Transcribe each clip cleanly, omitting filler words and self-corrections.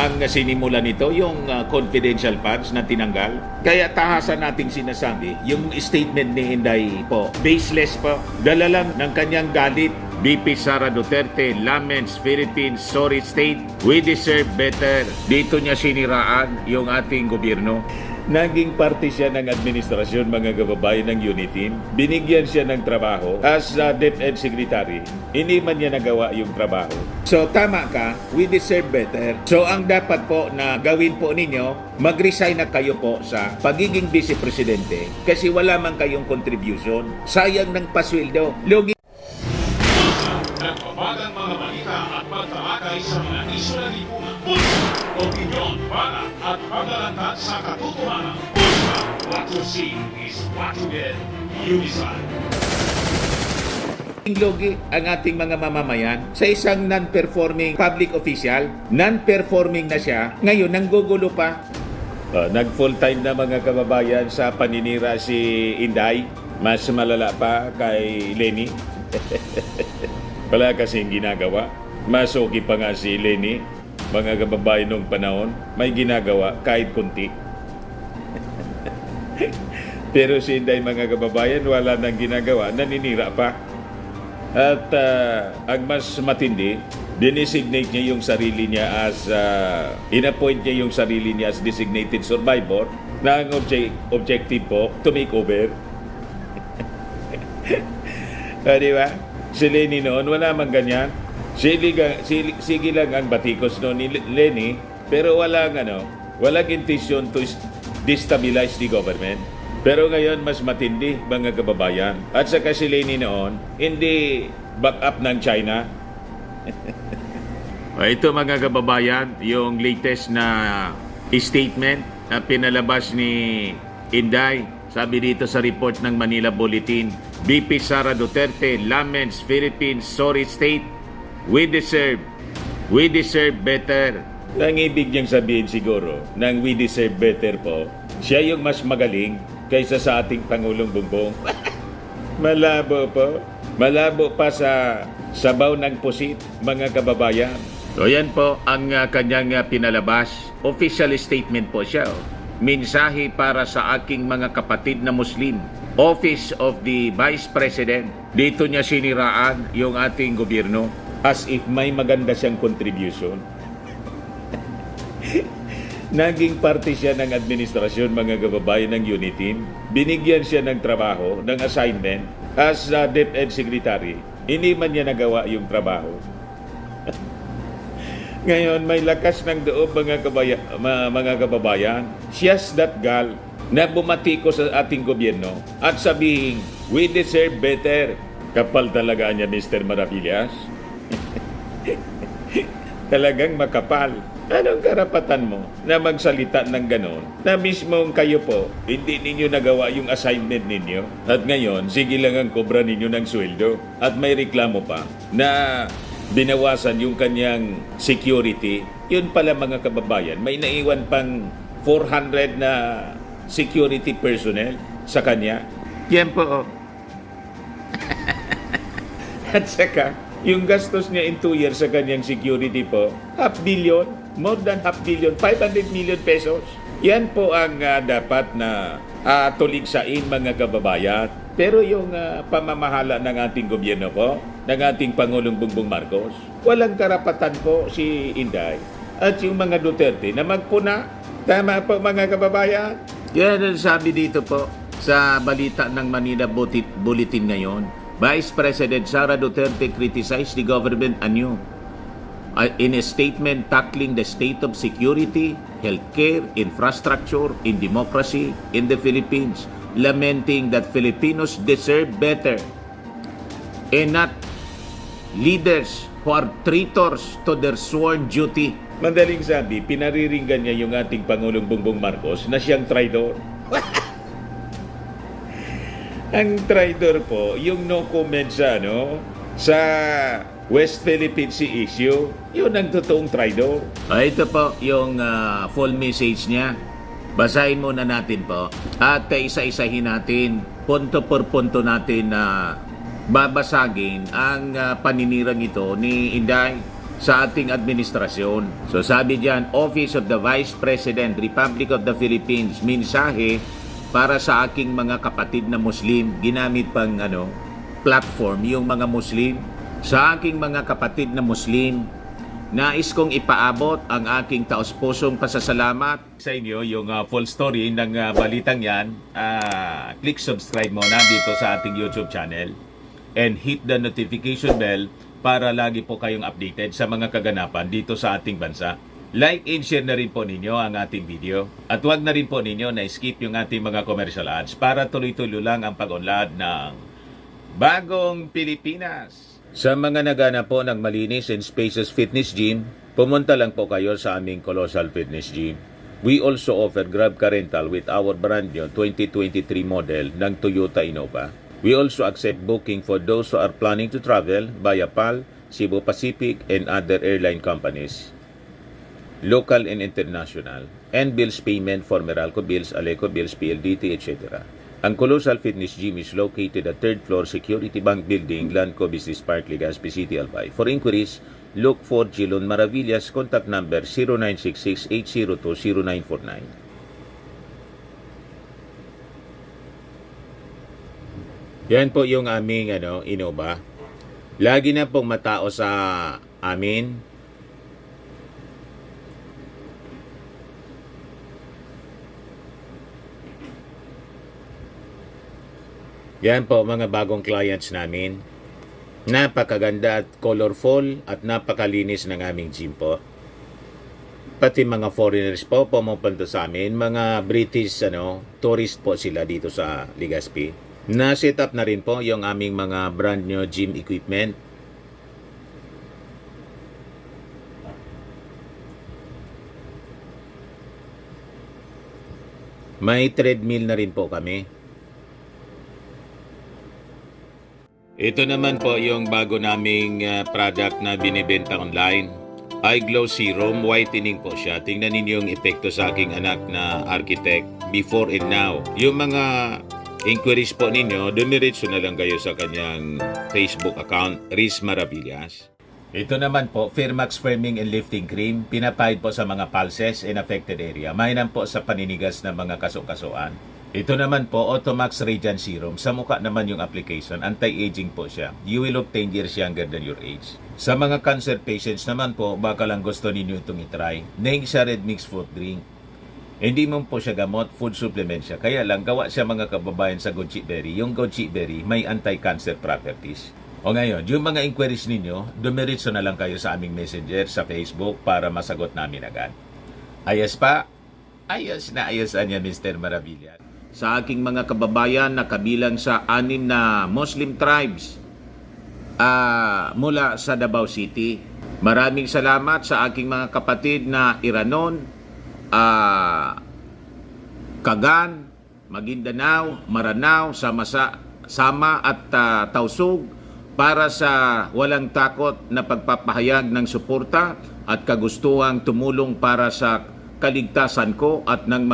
ang sinimula nito, yung confidential funds na tinanggal. Kaya tahasan nating sinasabi, yung statement ni Inday po, baseless po. Dala lang ng kanyang galit. VP Sara Duterte laments Philippines sorry state, we deserve better. Dito niya siniraan yung ating gobyerno. Naging parte siya ng administrasyon, mga kababayan, ng UNITIM. Binigyan siya ng trabaho as DepEd Secretary. Hindi man niya nagawa yung trabaho. So tama ka, we deserve better. So ang dapat po na gawin po ninyo, mag-resign na kayo po sa pagiging Vice Presidente kasi wala man kayong contribution. Sayang ng pasweldo. Lugi. Nagbabagang mga balita at pagtamakay sa mga isyo ng lipunan. Pulsa, opinyon, bala at paglalantad sa katotohanan. Pulsa, what you see is what you get. Unisan. Logi ang ating mga mamamayan sa isang non-performing public official. Non-performing na siya. Ngayon, nanggugulo pa. Nag-full-time na, mga kababayan, sa paninira si Inday. Mas malala pa kay Lenny. Wala kasing ginagawa. Mas okay pa nga si Lenny, mga kababayan nung panahon. May ginagawa kahit kunti. Pero si Inday, mga kababayan, wala nang ginagawa. Naninira pa. At ang mas matindi, dinesignate niya yung sarili niya as, inappoint niya yung sarili niya as designated survivor na ang objective po, to make over. Di ba? Si Lenny noon, wala man ganyan. Sige lang ang batikos noon ni Lenny, pero walang intention to destabilize the government. Pero ngayon, mas matindi, mga kababayan. At saka si Lenny noon, hindi back up ng China. Ito, mga kababayan, yung latest na statement na pinalabas ni Inday. Sabi dito sa report ng Manila Bulletin, VP Sara Duterte laments Philippines sorry state, we deserve better. Ang ibig niyang sabihin siguro ng we deserve better po, siya yung mas magaling kaysa sa ating Pangulong Bongbong. Malabo po. Malabo pa sa sabaw ng pusit, mga kababayan. So yan po ang kanyang pinalabas. Official statement po siya. Mensahe para sa aking mga kapatid na Muslim. Office of the Vice President. Dito niya siniraan yung ating gobyerno as if may maganda siyang contribution. Naging parte siya ng administrasyon, mga kababayan, ng UNITIM. Binigyan siya ng trabaho, ng assignment as DepEd Secretary. Hindi man niya nagawa yung trabaho. Ngayon, may lakas ng loob, mga kababayan. She's that girl na bumati ko sa ating gobyerno at sabihin, we deserve better. Kapal talaga niya, Mr. Maravillas. Talagang makapal. Anong karapatan mo na magsalita ng ganon? Na mismong kayo po, hindi ninyo nagawa yung assignment ninyo. At ngayon, sige lang ang kobra ninyo ng sweldo. At may reklamo pa na binawasan yung kanyang security. Yun pala, mga kababayan, may naiwan pang 400 na security personnel sa kanya. Yan po. At saka, yung gastos niya in 2 years sa kanyang security po, 500 million, more than 500 million, 500 million pesos. Yan po ang dapat na tuligsain, mga kababayan. Pero yung pamamahala ng ating gobyerno po, ng ating Pangulong Bongbong Marcos, walang karapatan po si Inday at yung mga Duterte na magpuna. Tama po, mga kababayan? Yan ang sabi dito po sa balita ng Manila Bulletin ngayon. Vice President Sara Duterte criticized the government anew in a statement tackling the state of security, healthcare, infrastructure, and democracy in the Philippines, lamenting that Filipinos deserve better and not leaders who are traitors to their sworn duty. Madaling sabi, pinariringgan niya yung ating Pangulong Bongbong Marcos na siyang traidor. Ang traidor po, yung no comment sa West Philippine Sea issue, yun ang totoong traidor. Ito po yung full message niya. Basahin muna natin po at isa-isahin natin, punto por punto natin na babasagin ang paninirang ito ni Inday. sa ating administrasyon. So sabi diyan, Office of the Vice President, Republic of the Philippines, mensahe para sa aking mga kapatid na Muslim. Ginamit pang platform yung mga Muslim. Sa aking mga kapatid na Muslim, nais kong ipaabot ang aking taos-pusong pasasalamat sa inyo. Yung full story ng balitang yan, click subscribe muna dito sa ating YouTube channel and hit the notification bell para lagi po kayong updated sa mga kaganapan dito sa ating bansa. Like and share na rin po ninyo ang ating video. At huwag na rin po ninyo na skip yung ating mga commercial ads para tuloy-tuloy lang ang pag-unlad ng Bagong Pilipinas. Sa mga nagana po ng malinis and spacious fitness gym, pumunta lang po kayo sa aming Colossal Fitness Gym. We also offer Grab Car Rental with our brand new 2023 model ng Toyota Innova. We also accept booking for those who are planning to travel via PAL, Cebu Pacific, and other airline companies, local and international, and bills payment for Meralco Bills, Aleco Bills, PLDT, etc. Ang Colossal Fitness Gym is located at 3rd floor Security Bank Building, Lanco Business Park, Legazpi City, Albay. For inquiries, look for Gilon Maravillas, contact number 0966-802-0949. Yan po yung aming Innova. Lagi na pong matao sa amin. Yan po mga bagong clients namin. Napakaganda at colorful at napakalinis ng aming gym po. Pati mga foreigners po pumupunta sa amin, mga British tourist po sila dito sa Legazpi. Na-set up na rin po yung aming mga brand new gym equipment. May treadmill na rin po kami. Ito naman po yung bago naming product na binibenta online. Eye Glow Serum, whitening po siya. Tingnan ninyo yung epekto sa aking anak na architect before and now. Yung mga inquiries po ninyo, dumiretso na lang kayo sa kanyang Facebook account, Riz Maravillas. Ito naman po, Firmax Firming and Lifting Cream. Pinapahid po sa mga pulses in affected area. Mainam po sa paninigas ng mga kasukasuan. Ito naman po, Automax Radiant Serum. Sa mukha naman yung application, anti-aging po siya. You will look 10 years younger than your age. Sa mga cancer patients naman po, baka lang gusto ninyo itong itry. Neng siya red mixed fruit drink. Hindi mo po siya gamot, food supplement siya. Kaya lang, gawa siya mga kababayan sa goji berry. Yung goji berry may anti-cancer properties. O ngayon, yung mga inquiries ninyo, dumiretso na lang kayo sa aming messenger sa Facebook para masagot namin agad. Ayos pa? Ayos na ayos niya, Mr. Maravillas. Sa aking mga kababayan na kabilang sa 6 na Muslim tribes mula sa Davao City. Maraming salamat sa aking mga kapatid na Iranon, Kagan, Maguindanao, Maranao, Sama at Tausug para sa walang takot na pagpapahayag ng suporta at kagustuhang tumulong para sa kaligtasan ko at ng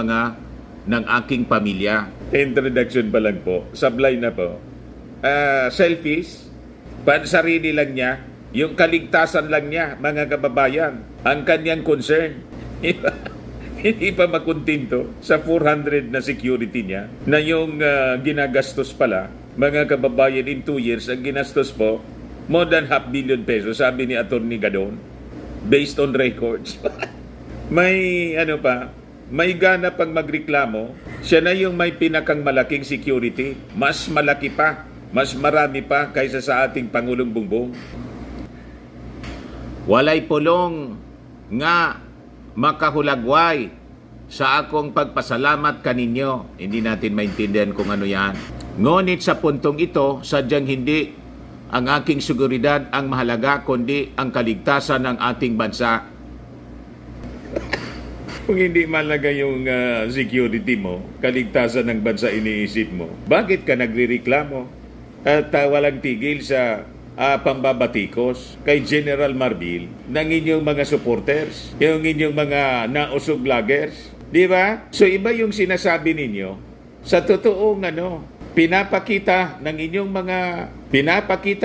aking pamilya. Introduction pa lang po, sablay na po. Selfies, pansarili lang niya, yung kaligtasan lang niya, mga kababayan, ang kanyang concern. Hindi pa makuntinto sa 400 na security niya na yung ginagastos pala, mga kababayan, in 2 years, ang ginastos po, more than 500 million pesos, sabi ni Atty. Gadon, based on records. May may gana pang magreklamo, siya na yung may pinakang malaking security, mas malaki pa, mas marami pa kaysa sa ating Pangulong Bongbong. Walay pulong nga makahulagway sa akong pagpasalamat kaninyo. Hindi natin maintindihan kung ano yan. Ngunit sa puntong ito, sadyang hindi ang aking seguridad ang mahalaga, kundi ang kaligtasan ng ating bansa. Kung hindi malaga yung security mo, kaligtasan ng bansa iniisip mo, bakit ka nagrereklamo at walang tigil sa pambabatikos kay General Marbil ng inyong mga supporters, yung inyong mga nausog vloggers? Di ba? So iba yung sinasabi ninyo sa totoong pinapakita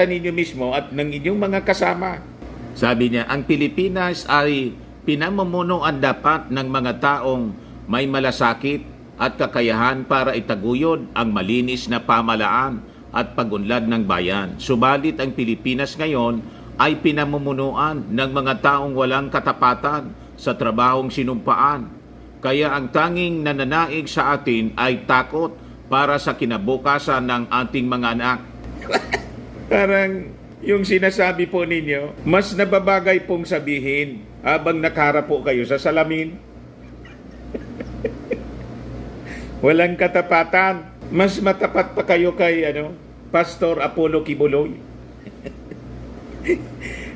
ninyo mismo at ng inyong mga kasama. Sabi niya, ang Pilipinas ay pinamumunuan dapat ng mga taong may malasakit at kakayahan para itaguyod ang malinis na pamalaan at pagunlad ng bayan. Subalit ang Pilipinas ngayon ay pinamumunuan ng mga taong walang katapatan sa trabahong sinumpaan. Kaya ang tanging nananaig sa atin ay takot para sa kinabukasan ng ating mga anak. Parang yung sinasabi po ninyo, mas nababagay pong sabihin habang nakaharap po kayo sa salamin. Walang katapatan. Mas matapat pa kayo kay Pastor Apollo Kibuloy.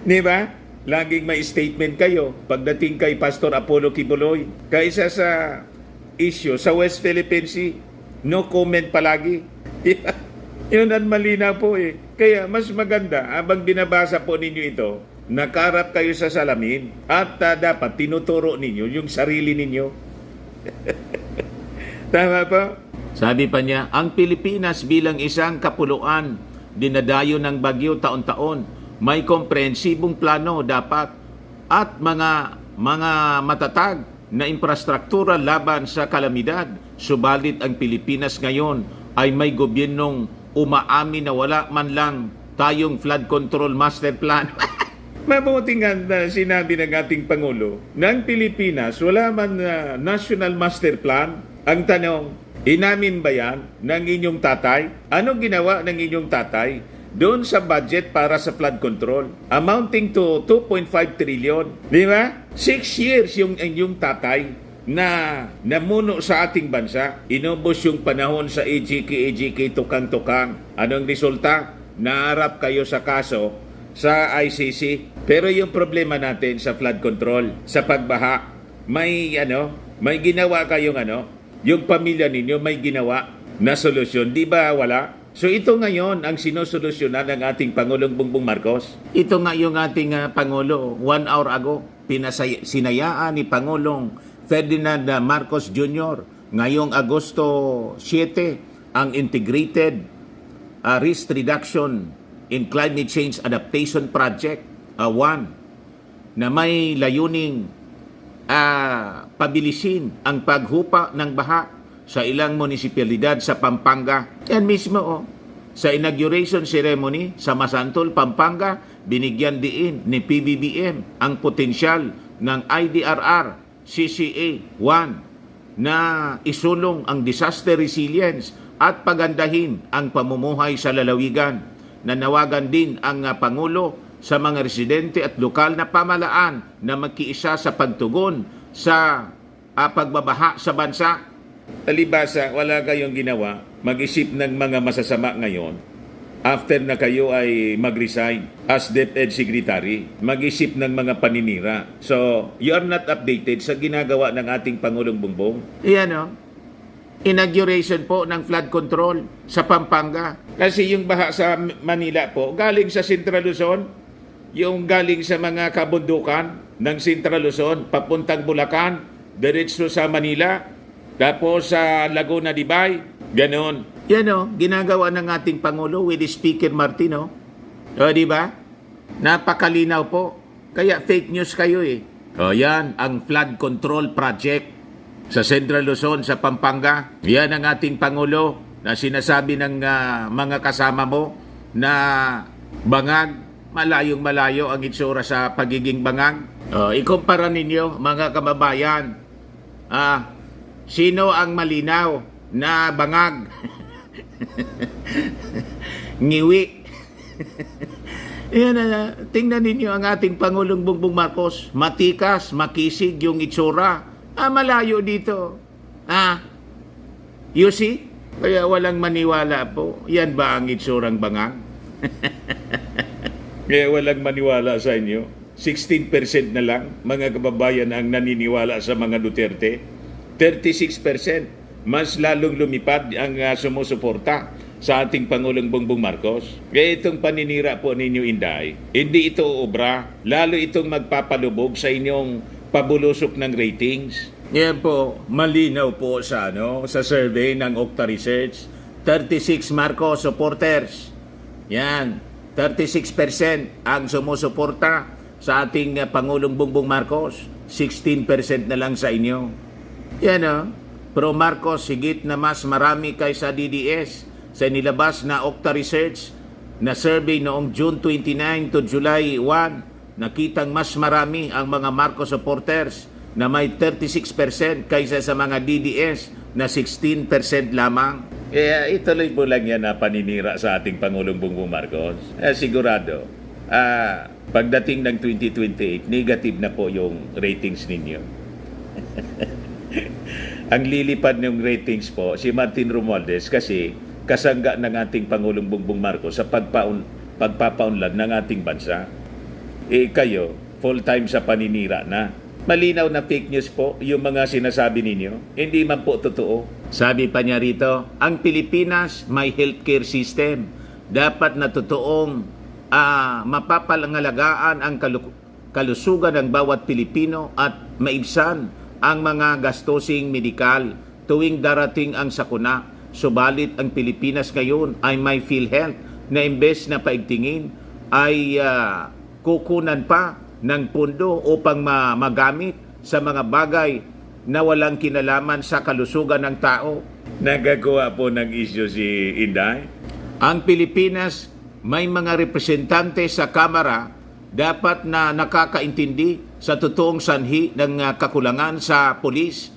Di ba? Laging may statement kayo pagdating kay Pastor Apollo Kibuloy. Kaysa sa issue sa West Philippine Sea, no comment palagi. Yun ang malinaw po eh. Kaya mas maganda habang binabasa po ninyo ito, nakarap kayo sa salamin at dapat tinuturo ninyo yung sarili ninyo. Tama po? Sabi pa niya, ang Pilipinas bilang isang kapuluan, dinadayo ng bagyo taon-taon, may komprehensibong plano dapat at mga matatag na infrastruktura laban sa kalamidad. Subalit ang Pilipinas ngayon ay may gobyernong umaamin na wala man lang tayong flood control master plan. Mabuti nga na sinabi ng ating Pangulo, ng Pilipinas wala man national master plan. Ang tanong, inamin ba yan ng inyong tatay? Anong ginawa ng inyong tatay doon sa budget para sa flood control? Amounting to 2.5 trillion. Di ba? 6 years yung inyong tatay na namuno sa ating bansa. Inubos yung panahon sa EJK, tukang-tukang. Anong resulta? Naharap kayo sa kaso sa ICC. Pero yung problema natin sa flood control, sa pagbaha, may ginawa kayong yung pamilya ninyo may ginawa na solusyon. Di ba wala? So ito ngayon ang sinusolusyonan ng ating Pangulong Bongbong Marcos. Ito nga yung ating Pangulo 1 hour ago. Sinayaan ni Pangulong Ferdinand Marcos Jr. ngayong Agosto 7 ang Integrated Risk Reduction in Climate Change Adaptation Project 1 na may layuning pabilisin ang paghupa ng baha sa ilang munisipalidad sa Pampanga. Yan mismo sa inauguration ceremony sa Masantol, Pampanga, binigyan diin ni PBBM ang potensyal ng IDRR CCA 1 na isulong ang disaster resilience at pagandahin ang pamumuhay sa lalawigan. Nanawagan din ang Pangulo sa mga residente at lokal na pamalaan na magkiisa sa pagtugon sa pagbabaha sa bansa. Talibasa, wala kayong ginawa, mag-isip ng mga masasama ngayon after na kayo ay mag-resign as DepEd Secretary, mag-isip ng mga paninira. So, you are not updated sa ginagawa ng ating Pangulong Bongbong. Iyan inauguration po ng flood control sa Pampanga. Kasi yung baha sa Manila po, galing sa Central Luzon, yung galing sa mga kabundukan ng Central Luzon, papuntang Bulacan, diretso sa Manila, tapos sa Laguna de Bay, ganon. Yan ginagawa ng ating Pangulo with Speaker Martin, di ba? Napakalinaw po. Kaya fake news kayo eh. Yan ang flood control project sa Central Luzon, sa Pampanga. Yan ang ating Pangulo na sinasabi ng mga kasama mo na bangag, malayong malayo ang itsura sa pagiging bangag. Ikumpara ninyo mga kababayan, sino ang malinaw na bangag? Ngiwi. Yan, tingnan ninyo ang ating Pangulong Bongbong Marcos. Matikas, makisig yung itsura. Malayo dito. You see? Kaya walang maniwala po. Yan ba ang itsurang bangag? Kaya walang maniwala sa inyo. 16% na lang mga kababayan ang naniniwala sa mga Duterte. 36%. Mas lalong lumipad ang sumusuporta sa ating Pangulong Bongbong Marcos. Kaya itong paninira po ninyo, Inday, hindi ito obra. Lalo itong magpapalubog sa inyong pabulusok ng ratings. Yan po, malinaw po sa survey ng Okta Research. 36 Marcos supporters. Yan. 36% ang sumusuporta sa ating Pangulong Bongbong Marcos. 16% na lang sa inyo. Yan o. Pro Marcos, higit na mas marami kaysa DDS. Sa nilabas na Okta Research na survey noong June 29 to July 1, nakitang mas marami ang mga Marcos supporters na may 36% kaysa sa mga DDS na 16% lamang. Kaya ituloy po lang yan na paninira sa ating Pangulong Bongbong Marcos. Sigurado, pagdating ng 2028, negative na po yung ratings ninyo. Ang lilipad ng ratings po, si Martin Romualdez kasi kasangga ng ating Pangulong Bongbong Marcos sa pagpapaunlad ng ating bansa. Kayo, full-time sa paninira na. Malinaw na fake news po yung mga sinasabi ninyo. Hindi man po totoo. Sabi pa niya rito, ang Pilipinas may healthcare system. Dapat na totoong mapapangalagaan ang kalusugan ng bawat Pilipino at maibsan ang mga gastosing medikal tuwing darating ang sakuna. Subalit ang Pilipinas ngayon ay may PhilHealth na imbes na paigtingin ay kukunan pa ng pundo upang magamit sa mga bagay na walang kinalaman sa kalusugan ng tao. Nagagawa po ng issue si Inday. Ang Pilipinas may mga representante sa Kamara dapat na nakakaintindi sa totoong sanhi ng kakulangan sa police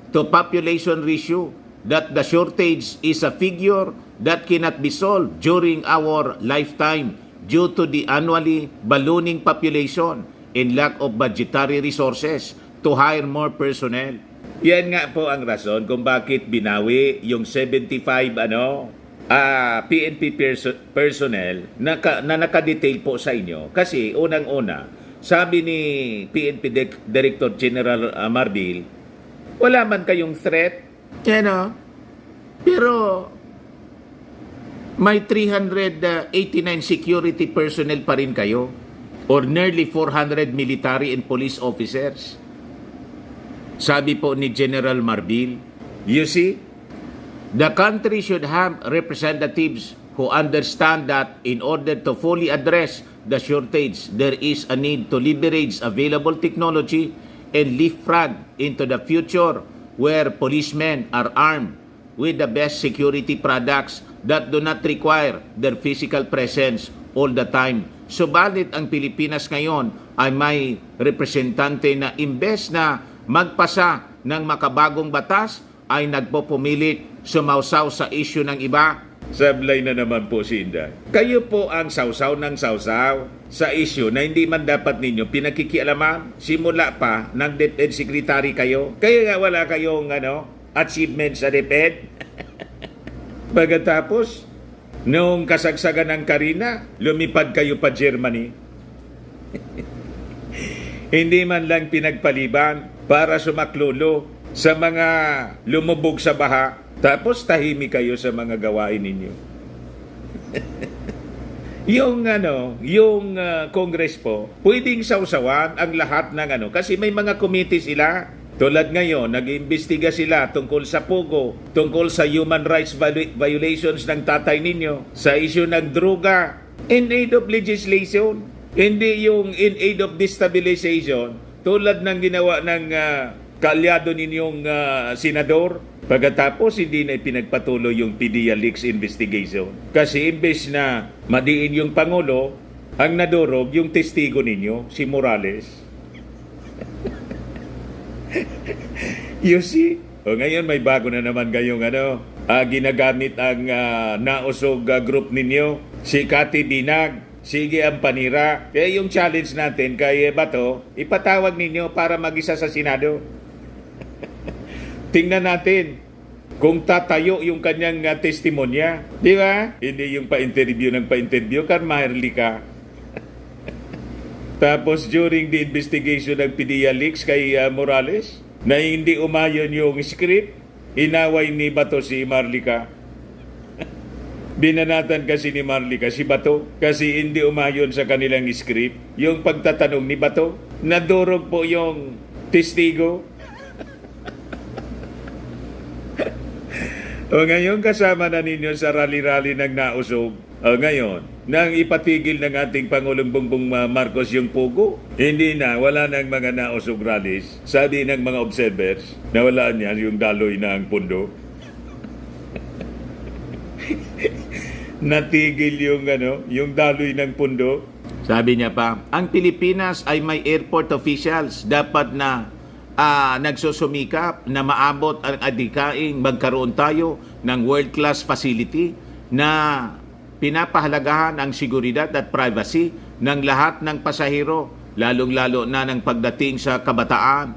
to population ratio, that the shortage is a figure that cannot be solved during our lifetime due to the annually ballooning population and lack of budgetary resources to hire more personnel. Yan nga po ang rason kung bakit binawi yung 75 PNP personnel na nakadetail po sa inyo. Kasi unang-una, sabi ni PNP Director General Marbil, wala man kayong threat, pero may 389 security personnel pa rin kayo or nearly 400 military and police officers. Sabi po ni General Marbil, you see, the country should have representatives who understand that in order to fully address the shortage, there is a need to leverage available technology and leapfrog into the future where policemen are armed with the best security products that do not require their physical presence all the time. Subalit ang Pilipinas ngayon ay may representante na imbes na magpasa ng makabagong batas ay nagpupumilit sumausaw sa issue ng iba. Sablay na naman po si Inday. Kayo po ang sausaw ng sausaw sa issue na hindi man dapat ninyo pinakikialaman. Simula pa ng DepEd Secretary kayo. Kaya nga wala kayong achievement sa DepEd. Pagkatapos, noong kasagsagan ng Karina, lumipad kayo pa Germany. Hindi man lang pinagpaliban para sumaklolo sa mga lumubog sa baha, tapos tahimik kayo sa mga gawain ninyo. yung Congress po, pwedeng sausawan ang lahat ng kasi may mga committee sila. Tulad ngayon, nag-iimbestiga sila tungkol sa Pogo, tungkol sa human rights violations ng tatay ninyo, sa issue ng droga, in aid of legislation, hindi yung in aid of destabilization, tulad ng ginawa ng kaalyado ninyong senador. Pagkatapos, hindi na ipinagpatuloy yung PDEA leaks investigation. Kasi imbes na madiin yung Pangulo, ang nadurog yung testigo ninyo, si Morales. You see? O ngayon may bago na naman kayong ginagamit ang nausog group ninyo. Si Cathy Binag, sige ang panira. Kaya yung challenge natin kay Bato, ipatawag ninyo para mag-isa sa Senado. Tingnan natin kung tatayo yung kanyang testimonya. Di ba? Hindi yung pa-interview ng pa-interview, Carmaherli ka. Tapos during the investigation ng PDEA leaks kay Morales, na hindi umayon yung script, inaway ni Bato si Marlica. Binanatan kasi ni Marlica si Bato kasi hindi umayon sa kanilang script. Yung pagtatanong ni Bato, nadurog po yung testigo. O ngayon kasama na ninyo sa rally-rally ng nausog Ngayon, nang ipatigil ng ating Pangulong Bongbong Marcos yung pugo, hindi na, wala nang mga nausog rallies. Sabi ng mga observers, nawalaan niya yung daloy ng pundo. Natigil yung daloy ng pundo. Sabi niya pa, ang Pilipinas ay may airport officials. Dapat na nagsusumikap na maabot ang adikaing magkaroon tayo ng world-class facility na pinapahalagahan ang seguridad at privacy ng lahat ng pasahero, lalong-lalo na ng pagdating sa kabataan.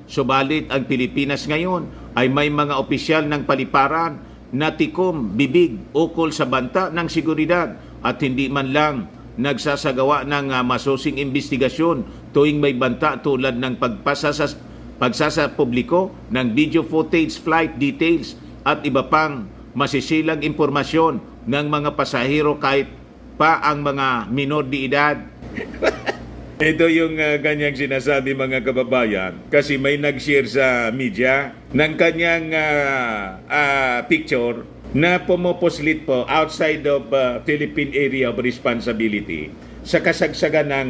Subalit ang Pilipinas ngayon ay may mga opisyal ng paliparan na tikom, bibig, ukol sa banta ng seguridad at hindi man lang nagsasagawa ng masusing investigasyon tuwing may banta tulad ng pagsasapubliko ng video footage, flight details at iba pang masisilang impormasyon ng mga pasahero kahit pa ang mga minor de edad. Ito yung kanyang sinasabi mga kababayan kasi may nag-share sa media ng kanyang picture na pumuposlit po outside of Philippine Area of Responsibility sa kasagsagan ng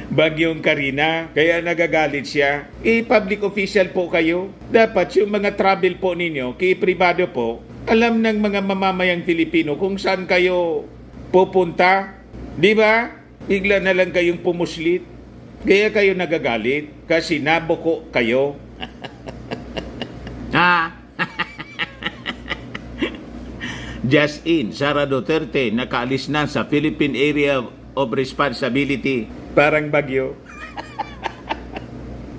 Bagyong Karina, kaya nagagalit siya. Public official po kayo. Dapat yung mga travel po ninyo, pribado po, alam ng mga mamamayang Pilipino kung saan kayo pupunta. Di ba? Bigla na lang kayong pumuslit. Kaya kayo nagagalit kasi nabuko kayo. Just in, Sara Duterte nakaalis na sa Philippine Area of Responsibility. Parang bagyo.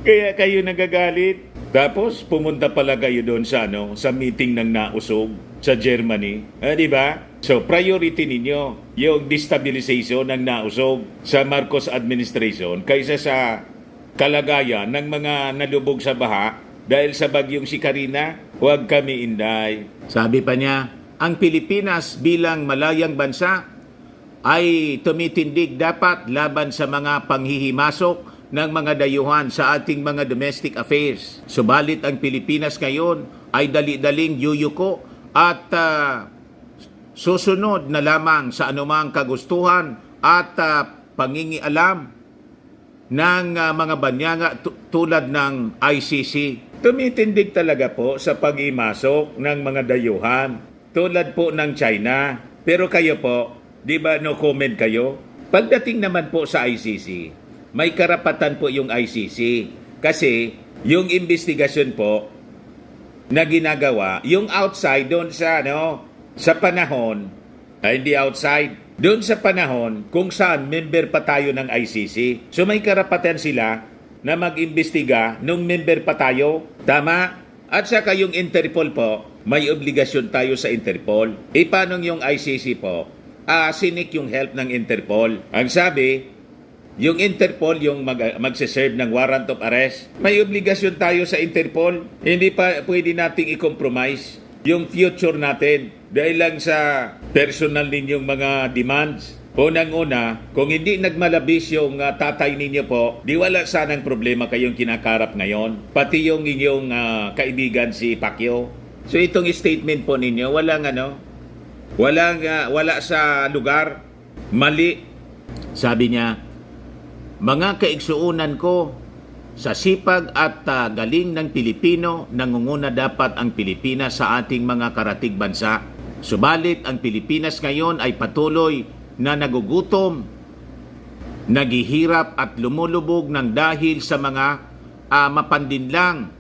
Kaya kayo nagagalit. Tapos pumunta pala kayo doon sa meeting ng nausog sa Germany. Di ba? So priority ninyo yung destabilization ng nausog sa Marcos administration kaysa sa kalagayan ng mga nalubog sa baha dahil sa bagyong si Karina. Huwag kami inday. Sabi pa niya, ang Pilipinas bilang malayang bansa ay tumitindig dapat laban sa mga panghihimasok ng mga dayuhan sa ating mga domestic affairs. Subalit ang Pilipinas ngayon ay dali-daling yuyuko at susunod na lamang sa anumang kagustuhan at pangingialam ng mga banyanga tulad ng ICC. Tumitindig talaga po sa pag-imasok ng mga dayuhan tulad po ng China. Pero kayo po, di ba no comment kayo? Pagdating naman po sa ICC, may karapatan po yung ICC. Kasi yung investigasyon po na ginagawa, yung outside doon sa sa panahon, hindi outside, doon sa panahon kung saan member pa tayo ng ICC. So may karapatan sila na mag-imbestiga nung member pa tayo. Tama? At saka yung Interpol po, may obligasyon tayo sa Interpol. Paano yung ICC po? Sinik yung help ng Interpol. Ang sabi, yung Interpol yung magse-serve ng warrant of arrest. May obligasyon tayo sa Interpol. Hindi pa pwede nating i-compromise yung future natin dahil lang sa personal ninyong mga demands. Unang-una, kung hindi nagmalabis yung tatay ninyo po, di wala sanang problema kayong kinakarap ngayon. Pati yung inyong kaibigan si Pacquiao. So itong statement po ninyo, wala sa lugar, mali. Sabi niya, mga kaigsuunan ko, sa sipag at galing ng Pilipino, nangunguna dapat ang Pilipinas sa ating mga karatig bansa. Subalit ang Pilipinas ngayon ay patuloy na nagugutom, naghihirap at lumulubog ng dahil sa mga mapandinlang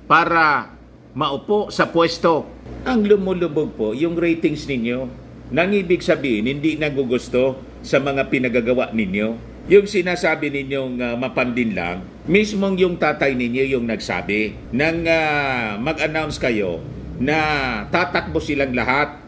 para maupo sa pwesto. Ang lumulubog po, yung ratings ninyo, nang ibig sabihin, hindi nagugusto sa mga pinagagawa ninyo. Yung sinasabi ninyong mapandin lang, mismong yung tatay ninyo yung nagsabi nang mag-announce kayo na tatakbo silang lahat.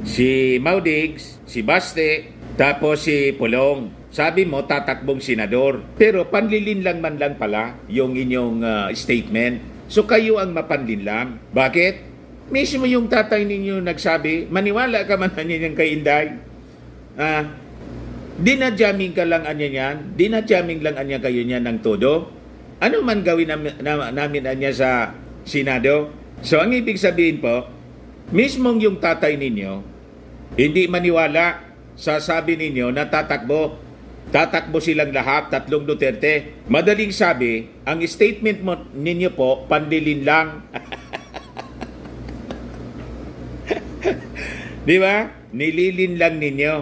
Si Maudigs, si Baste, tapos si Pulong. Sabi mo, tatakbong senador. Pero panlilin lang man lang pala yung inyong statement. So kayo ang mapanlin lang. Bakit? Mismo yung tatay ninyo nagsabi, maniwala ka man niyan kay Inday. Dinajamming ka lang anya niyan. Dinajamming lang anya kayo niyan ng todo. Ano man gawin namin anya sa Senado? So ang ibig sabihin po, Mismong yung tatay ninyo, hindi maniwala, sasabi ninyo na tatakbo. Tatakbo silang lahat, tatlong Duterte. Madaling sabi, ang statement mo ninyo po, pandilin lang. Di ba? Nililin lang ninyo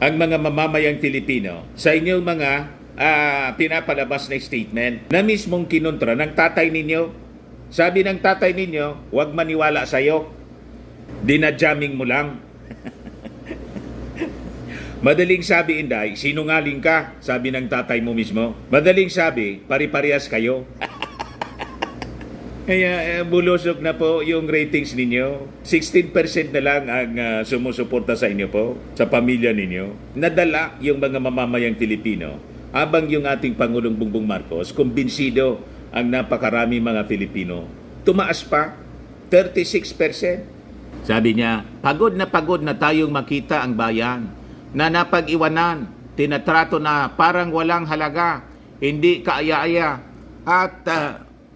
ang mga mamamayang Pilipino sa inyong mga pinapalabas na statement na mismong kinontra ng tatay ninyo. Sabi ng tatay ninyo, huwag maniwala sa'yo. Dinajamming mo lang. Madaling sabi, Inday, sinungaling ka, sabi ng tatay mo mismo. Madaling sabi, pari-parehas kayo. Kaya bulusok na po yung ratings ninyo. 16% na lang ang sumusuporta sa inyo po, sa pamilya ninyo. Nadala yung mga mamamayang Pilipino. Habang yung ating Pangulong Bongbong Marcos, kumbinsido ang napakarami mga Pilipino. Tumaas pa, 36%. Sabi niya, pagod na tayong makita ang bayan na napag-iwanan, tinatrato na parang walang halaga, hindi kaaya-aya, at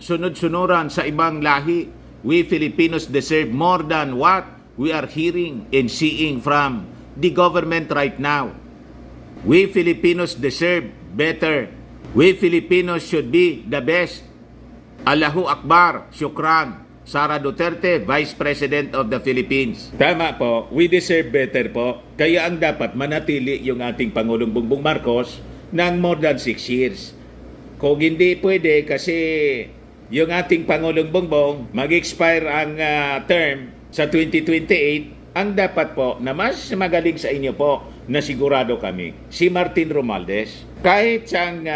sunod-sunuran sa ibang lahi. We Filipinos deserve more than what we are hearing and seeing from the government right now. We Filipinos deserve better. We Filipinos should be the best. Allahu Akbar, syukran. Sara Duterte, Vice President of the Philippines. Tama po, we deserve better po. Kaya ang dapat manatili yung ating Pangulong Bongbong Marcos ng more than 6 years. Kung hindi pwede kasi yung ating Pangulong Bongbong mag-expire ang term sa 2028, ang dapat po na mas magaling sa inyo po na sigurado kami, si Martin Romualdez. Kahit siyang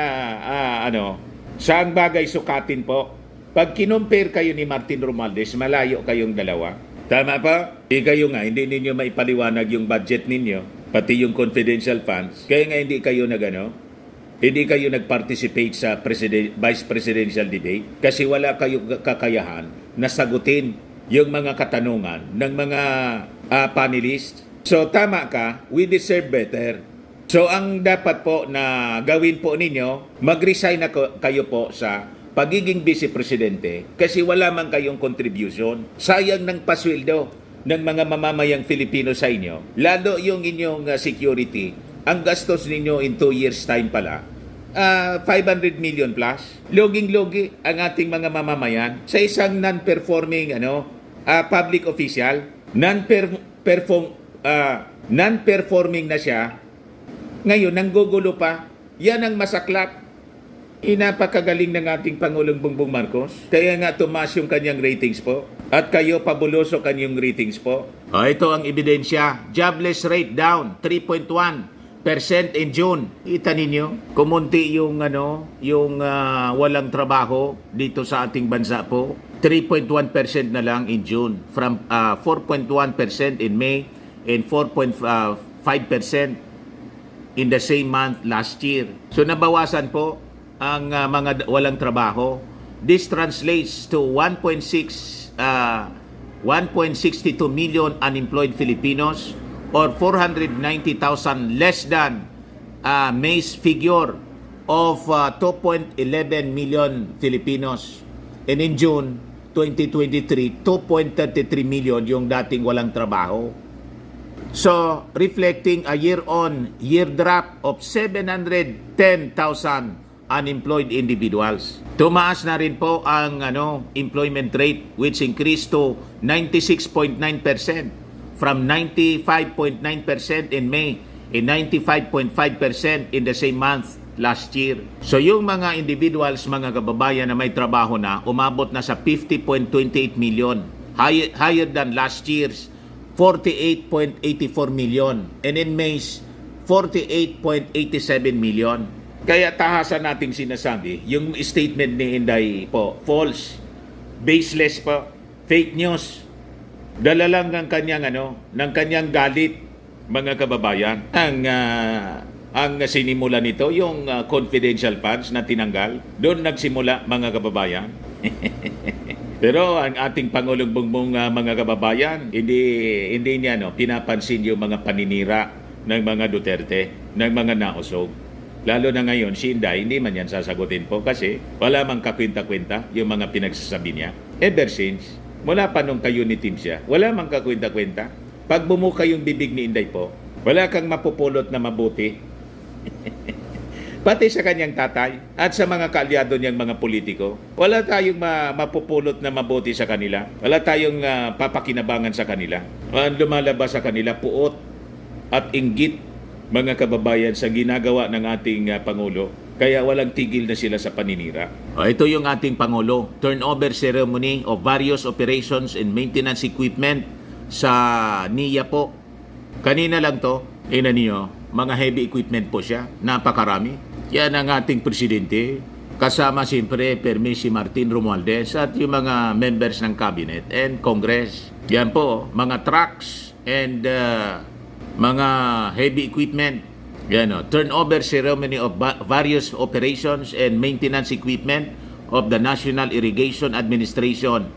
saang bagay sukatin po, pag kinumpir kayo ni Martin Romualdez, malayo kayong dalawa. Tama pa? Kayo nga, hindi ninyo maipaliwanag yung budget ninyo, pati yung confidential funds. Kaya nga hindi kayo hindi kayo nag-participate sa vice presidential debate kasi wala kayong kakayahan na sagutin yung mga katanungan ng mga panelists. So tama ka, we deserve better. So ang dapat po na gawin po ninyo, mag-resign na kayo po sa pagiging vice-presidente kasi wala man kayong contribution. Sayang ng pasweldo ng mga mamamayang Filipino sa inyo. Lalo yung inyong security. Ang gastos ninyo in 2 years time pala, 500 million plus. Loging-logi ang ating mga mamamayan sa isang non-performing public official. Non-performing na siya. Ngayon, nanggugulo pa. Yan ang masaklap. Napakagaling ng ating Pangulong Bongbong Marcos. Kaya nga tumaas yung kanyang ratings po. At kayo pabuloso kanyang ratings po. Ito ang ebidensya. Jobless rate down 3.1% in June. Kita ninyo, kumunti yung walang trabaho dito sa ating bansa po. 3.1% na lang in June from 4.1% in May and 4.5% in the same month last year. So nabawasan po ang mga walang trabaho. This translates to 1.62 million unemployed Filipinos or 490,000 less than May's figure of 2.11 million Filipinos. And in June 2023, 2.33 million yung dating walang trabaho. So, reflecting a year-on-year drop of 710,000 unemployed individuals. Tumaas na rin po ang employment rate which increased to 96.9% from 95.9% in May and 95.5% in the same month last year. So yung mga individuals, mga kababayan na may trabaho na, umabot na sa 50.28 million, higher than last year's 48.84 million, and in May's 48.87 million. Kaya tahasan nating sinasabi, yung statement ni Inday po, false, baseless po, fake news. Dala lang ng kanyang ng kanyang galit, mga kababayan. Ang sinimula nito yung confidential funds na tinanggal. Doon nagsimula, mga kababayan. Pero ang ating Pangulong Bongbong, mga kababayan, hindi niya pinapansin yung mga paninira ng mga Duterte, ng mga nausog. Lalo na ngayon, si Inday, hindi man yan sasagutin po kasi wala mang kakwenta-kwenta yung mga pinagsasabi niya. Ever since, mula pa nung kayo ni Tim siya, wala mang kakwenta-kwenta. Pag bumuka yung bibig ni Inday po, wala kang mapupulot na mabuti. Pati sa kanyang tatay at sa mga kaalyado niyang mga politiko, wala tayong mapupulot na mabuti sa kanila. Wala tayong papakinabangan sa kanila. Ang lumalabas sa kanila, puot at inggit, mga kababayan, sa ginagawa ng ating Pangulo. Kaya walang tigil na sila sa paninira. Ito yung ating Pangulo. Turnover ceremony of various operations and maintenance equipment sa NIA po. Kanina lang to, ina niyo, mga heavy equipment po siya. Napakarami. Yan ang ating presidente. Kasama siyempre si Martin Romualdez at yung mga members ng cabinet and Congress. Yan po, mga trucks and mga heavy equipment. Yan o, turnover ceremony of various operations and maintenance equipment of the National Irrigation Administration,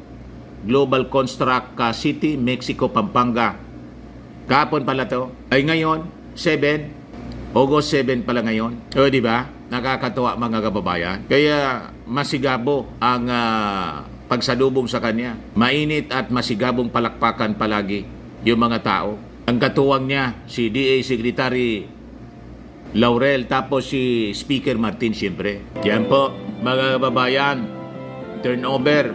Global Construct City, Mexico, Pampanga. Kahapon pala to. Ay ngayon, August 7 pala ngayon. O di ba? Nakakatuwa mga kababayan. Kaya masigabo ang pagsalubong sa kanya. Mainit at masigabong palakpakan palagi yung mga tao. Ang katuwang niya, si DA Secretary Laurel, tapos si Speaker Martin siyempre. Yan po, mga kababayan, turnover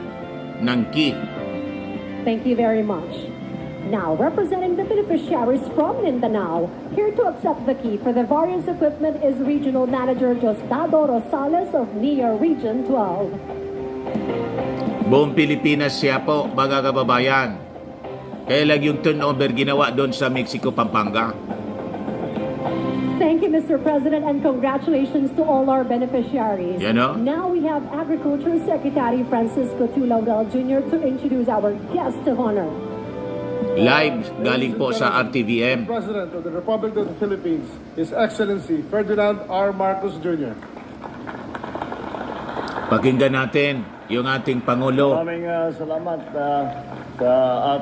ng key. Thank you very much. Now, representing the beneficiaries from Mindanao, here to accept the key for the various equipment is Regional Manager Diosdado Rosales of NIA Region 12. Buong Pilipinas siya po, mga kababayan. Kaya lang yung turnover ginawa doon sa Mexico, Pampanga. Thank you, Mr. President, and congratulations to all our beneficiaries. You know? Now we have Agriculture Secretary Francisco T. Laudel Jr. to introduce our guest of honor. Live galing po sa RTVM. President of the Republic of the Philippines, His Excellency Ferdinand R. Marcos Jr. Pakinggan natin yung ating Pangulo. Maraming salamat sa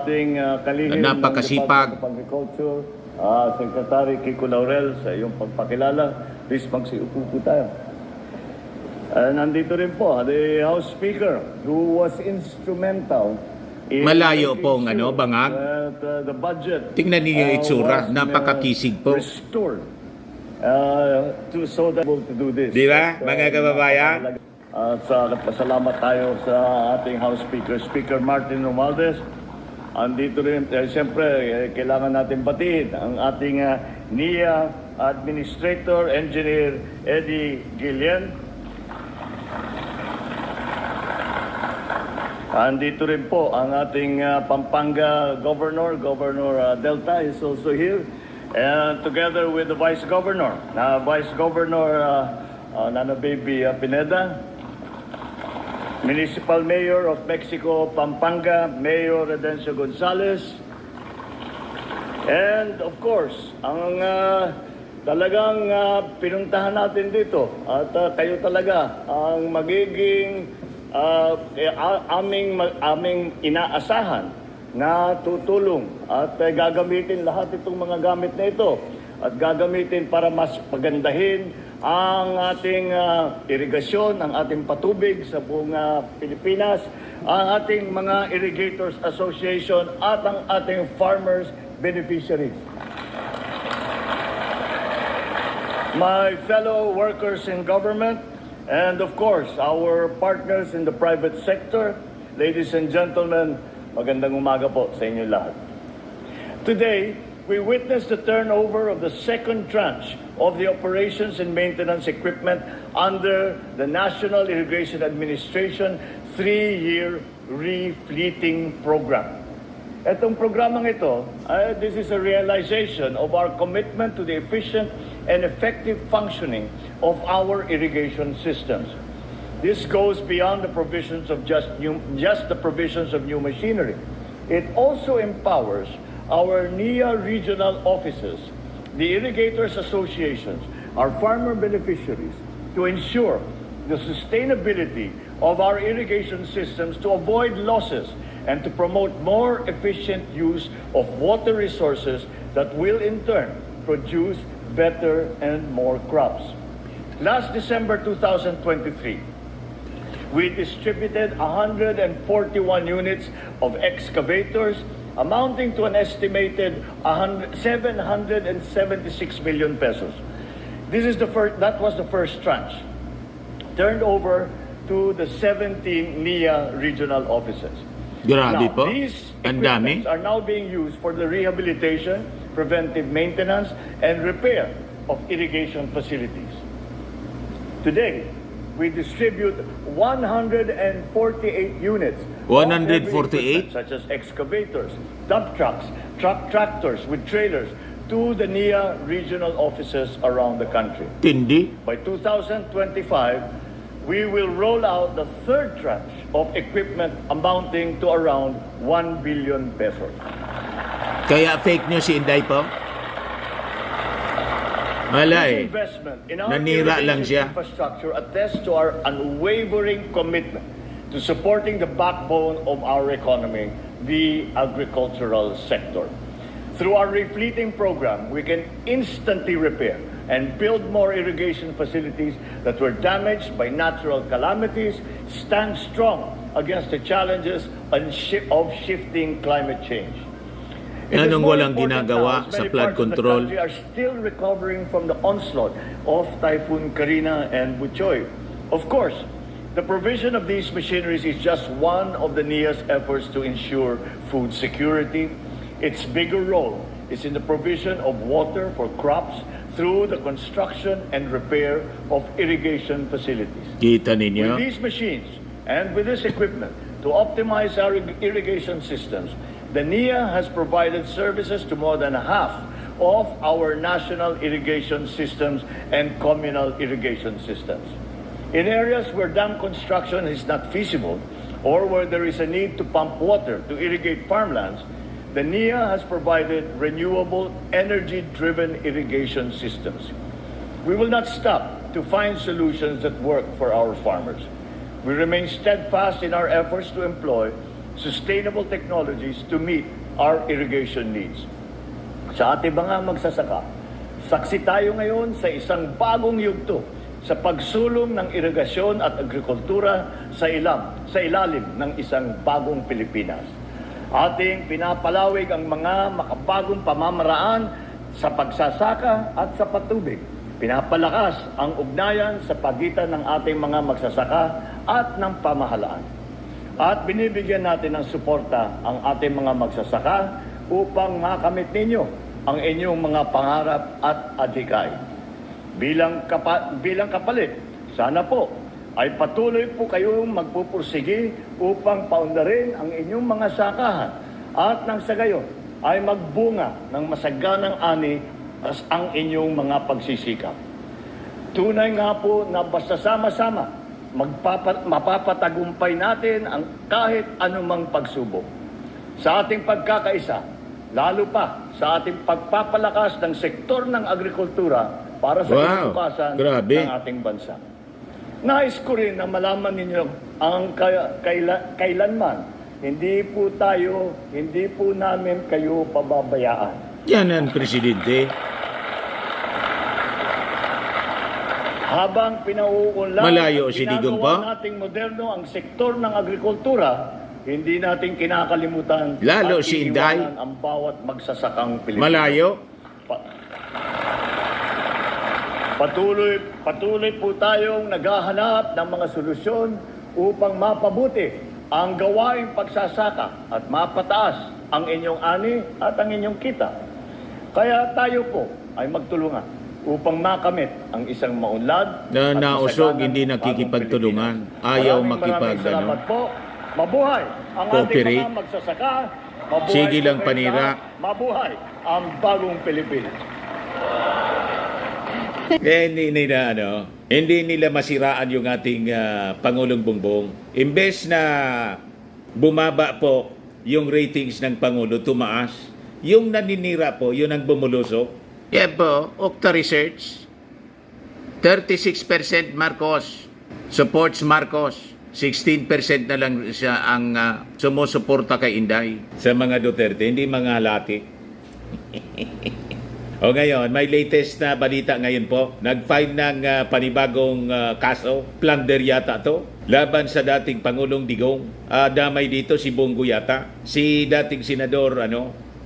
ating kalihim Napakasipag. ng Department of Agriculture, Secretary Kiko Laurel, sa iyong pagpakilala. Please magsiupo po tayo. Nandito rin po the House Speaker who was instrumental in Malayo making pong sure bangag. that the budget Tingnan niyo yung itsura, was napakakisig po. restored so that able to do this. Di ba, mga kababayan? At nagpasalamat tayo sa ating House Speaker, Speaker Martin Romualdez. Andito rin, siyempre, kailangan natin batiin ang ating NIA Administrator, Engineer Eddie Guillen. Andito rin po ang ating Pampanga Governor, Governor Delta is also here. And together with the Vice Governor, Vice Governor Nana Baby Pineda, Municipal Mayor of Mexico, Pampanga, Mayor Redencio Gonzalez, and of course, ang talagang pinuntahan natin dito at kayo talaga ang magiging aming inaasahan na tutulong at gagamitin lahat itong mga gamit na ito at gagamitin para mas pagandahin ang ating irigasyon, ang ating patubig sa buong Pilipinas, ang ating mga Irrigators Association at ang ating farmers beneficiaries. My fellow workers in government, and of course, our partners in the private sector, ladies and gentlemen, magandang umaga po sa inyo lahat. Today, we witnessed the turnover of the second tranche of the operations and maintenance equipment under the National Irrigation Administration 3-year refleeting program. Itong programang ito, this is a realization of our commitment to the efficient and effective functioning of our irrigation systems. This goes beyond the provisions of just the provisions of new machinery. It also empowers our NIA regional offices, the irrigators associations, our farmer beneficiaries to ensure the sustainability of our irrigation systems to avoid losses and to promote more efficient use of water resources that will in turn produce better and more crops. Last December 2023, we distributed 141 units of excavators amounting to an estimated 776 million pesos. That was the first tranche, turned over to the 17 NIA regional offices. Grabe Now, po. these Ang dami. equipments are now being used for the rehabilitation, preventive maintenance, and repair of irrigation facilities. Today, we distribute 148 units. of heavy 148? equipment, such as excavators, dump trucks, tractors with trailers to the NIA regional offices around the country. Tindi. By 2025, we will roll out the third tranche of equipment amounting to around 1 billion pesos. Kaya fake news si Inday po? Wala This eh. investment in our Nanira lang irrigation siya. infrastructure attests to our unwavering commitment to supporting the backbone of our economy, the agricultural sector. Through our refleeting program, we can instantly repair and build more irrigation facilities that were damaged by natural calamities, stand strong against the challenges of shifting climate change. It is Anong more walang important ginagawa now as sa many flood parts of the control? country are still recovering from the onslaught of Typhoon Karina and Buchoy. Of course, the provision of these machineries is just one of the NIA's efforts to ensure food security. Its bigger role is in the provision of water for crops through the construction and repair of irrigation facilities. Kita With ninyo? these machines and with this equipment to optimize our irrigation systems, the NIA has provided services to more than half of our national irrigation systems and communal irrigation systems. In areas where dam construction is not feasible or where there is a need to pump water to irrigate farmlands, the NIA has provided renewable energy-driven irrigation systems. We will not stop to find solutions that work for our farmers. We remain steadfast in our efforts to employ sustainable technologies to meet our irrigation needs. Sa ating mga magsasaka, saksi tayo ngayon sa isang bagong yugto sa pagsulong ng irigasyon at agrikultura sa ilalim ng isang bagong Pilipinas. Ating pinapalawig ang mga makabagong pamamaraan sa pagsasaka at sa patubig. Pinapalakas ang ugnayan sa pagitan ng ating mga magsasaka at ng pamahalaan. At binibigyan natin ng suporta ang ating mga magsasaka upang makamit ninyo ang inyong mga pangarap at adhikain. Bilang kapalit, sana po ay patuloy po kayong magpupursige upang paundarin ang inyong mga sakahan at nang sa gayon ay magbunga ng masaganang ani ang inyong mga pagsisikap. Tunay nga po na basta sama-sama mapapatagumpay natin ang kahit anumang pagsubok. Sa ating pagkakaisa, lalo pa sa ating pagpapalakas ng sektor ng agrikultura para sa kinabukasan grabe. ng ating bansa. Nais ko rin na malaman ninyo ang kailanman hindi po namin kayo pababayaan. Yan ang presidente. Habang pinauunlad Malayo at si Digong ginagawa pa. nating moderno ang sektor ng agrikultura, hindi natin kinakalimutan Lalo at si Inday. iiwanan ang bawat magsasakang Pilipino. Malayo. Patuloy po tayong naghahanap ng mga solusyon upang mapabuti ang gawaing pagsasaka at mapataas ang inyong ani at ang inyong kita. Kaya tayo po ay magtulungan upang makamit ang isang maunlad Na at nausog, masaganang hindi bagong nakikipagtulungan. Pilipinas. Ayaw Maraming salamat po. Mabuhay ang ating Cooperate. mga magsasaka. Mabuhay Sige po lang, kayo panira. lahat. Mabuhay ang bagong Pilipinas. Hindi nila masiraan yung ating Pangulong Bongbong. Imbes na bumaba po yung ratings ng Pangulo, tumaas. Yung naninira po, yun ang bumulusok. Yan po, Okta Research. 36% Marcos. Supports Marcos. 16% na lang siya ang sumusuporta kay Inday. Sa mga Duterte, hindi mga lati. O ngayon, may latest na balita ngayon po. Nag-file ng panibagong kaso. Plunder yata to. laban sa dating Pangulong Digong. Damay dito si Bongo yata, si dating Senador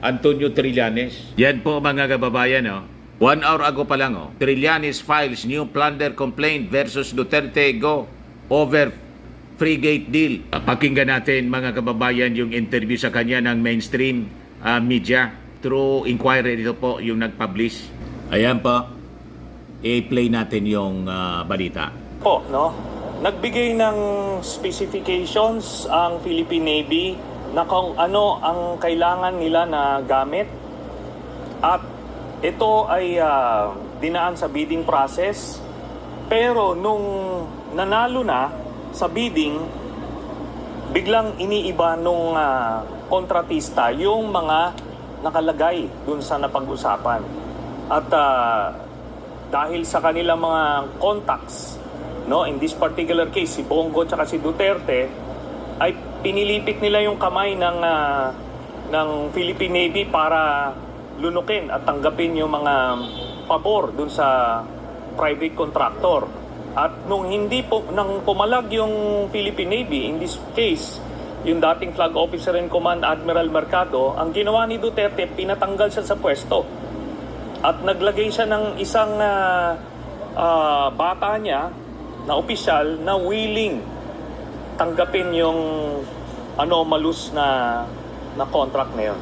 Antonio Trillanes. Yan po mga kababayan. 1 hour ago pa lang, Trillanes files new plunder complaint versus Duterte go over frigate deal. Pakinggan natin mga kababayan yung interview sa kanya ng mainstream media. Through inquiry dito po yung nag-publish. Ayan po, i-play natin yung balita. Po, no? Nagbigay ng specifications ang Philippine Navy na kung ano ang kailangan nila na gamit at ito ay dinaan sa bidding process, pero nung nanalo na sa bidding, biglang iniiba nung kontratista yung mga nakalagay dun sa napag-usapan. At dahil sa kanilang mga contacts, no, in this particular case, si Bongo at si Duterte, ay pinilipit nila yung kamay ng Philippine Navy para lunukin at tanggapin yung mga pabor dun sa private contractor. At nung nang pumalag yung Philippine Navy, in this case, yung dating flag officer in command, Admiral Mercado, ang ginawa ni Duterte, pinatanggal siya sa pwesto. At naglagay siya ng isang bata niya na opisyal na willing tanggapin yung anomalous na contract na yun.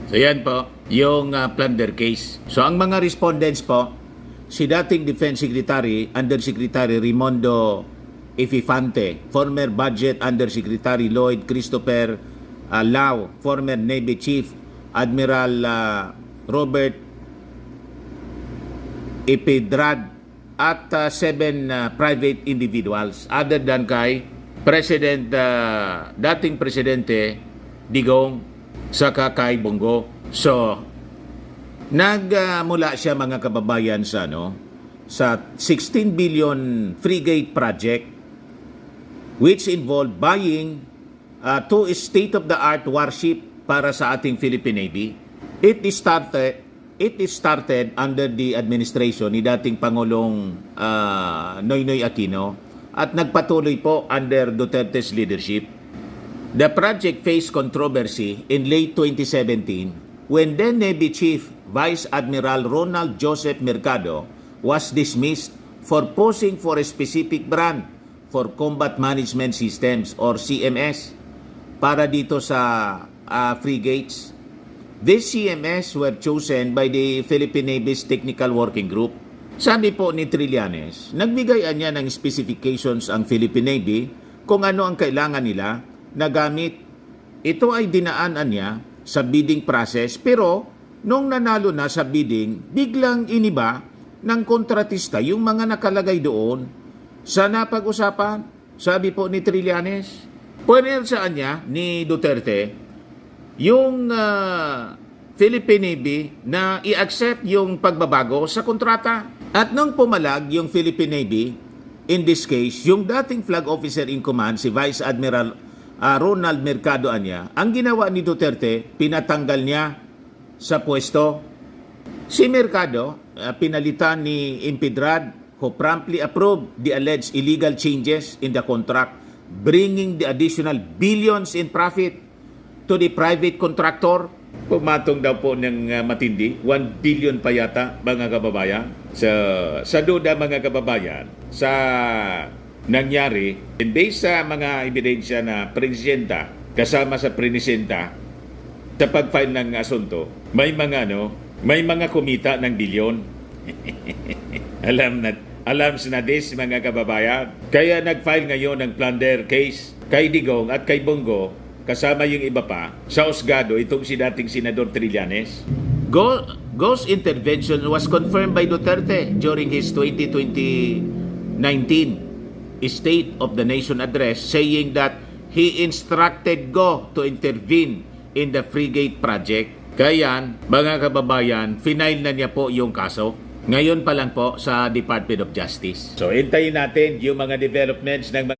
So yan po, yung plunder case. So ang mga respondents po, si dating Defense Secretary, Undersecretary Raimundo Ififante, former Budget Undersecretary Lloyd Christopher Lau, former Navy Chief Admiral Robert Epedrad, at 7 private individuals other than kay dating Presidente Digong saka kay Bongo. So, nagmula siya mga kababayan sa 16 billion frigate project which involved buying 2 state-of-the-art warship para sa ating Philippine Navy. It is started under the administration ni dating Pangulong Noynoy Aquino at nagpatuloy po under Duterte's leadership. The project faced controversy in late 2017 when then Navy Chief Vice Admiral Ronald Joseph Mercado was dismissed for posing for a specific brand for Combat Management Systems or CMS para dito sa frigates. These CMS were chosen by the Philippine Navy's Technical Working Group. Sabi po ni Trillanes, nagbigayan niya ng specifications ang Philippine Navy kung ano ang kailangan nila na gamit. Ito ay dinaanan niya sa bidding process, pero nung nanalo na sa bidding, biglang iniba ng kontratista yung mga nakalagay doon sa napag-usapan. Sabi po ni Trillanes, puwede saan niya ni Duterte yung Philippine Navy na i-accept yung pagbabago sa kontrata. At nung pumalag yung Philippine Navy, in this case, yung dating flag officer in command, si Vice Admiral Ronald Mercado Anya, ang ginawa ni Duterte, pinatanggal niya sa pwesto. Si Mercado, pinalitan ni Impedrad, who promptly approved the alleged illegal changes in the contract, bringing the additional billions in profit to the private contractor. Pumatong daw po ng matindi, 1 billion pa yata mga kababayan. Sa duda mga kababayan, sa nangyari, based sa mga ebidensya na presidenta, kasama sa presidenta, sa pag-file ng asunto, may mga kumita ng bilyon. Alam na this mga kababayan. Kaya nag-file ngayon ng plunder case kay Digong at kay Bongo, kasama yung iba pa, sa Osgado, itong si dating Senador Trillanes. Ghost intervention was confirmed by Duterte during his 2019 State of the Nation address, saying that he instructed Go to intervene in the frigate project. Kaya, mga kababayan, final na niya po yung kaso. Ngayon pa lang po sa Department of Justice. So, hintayin natin yung mga developments ng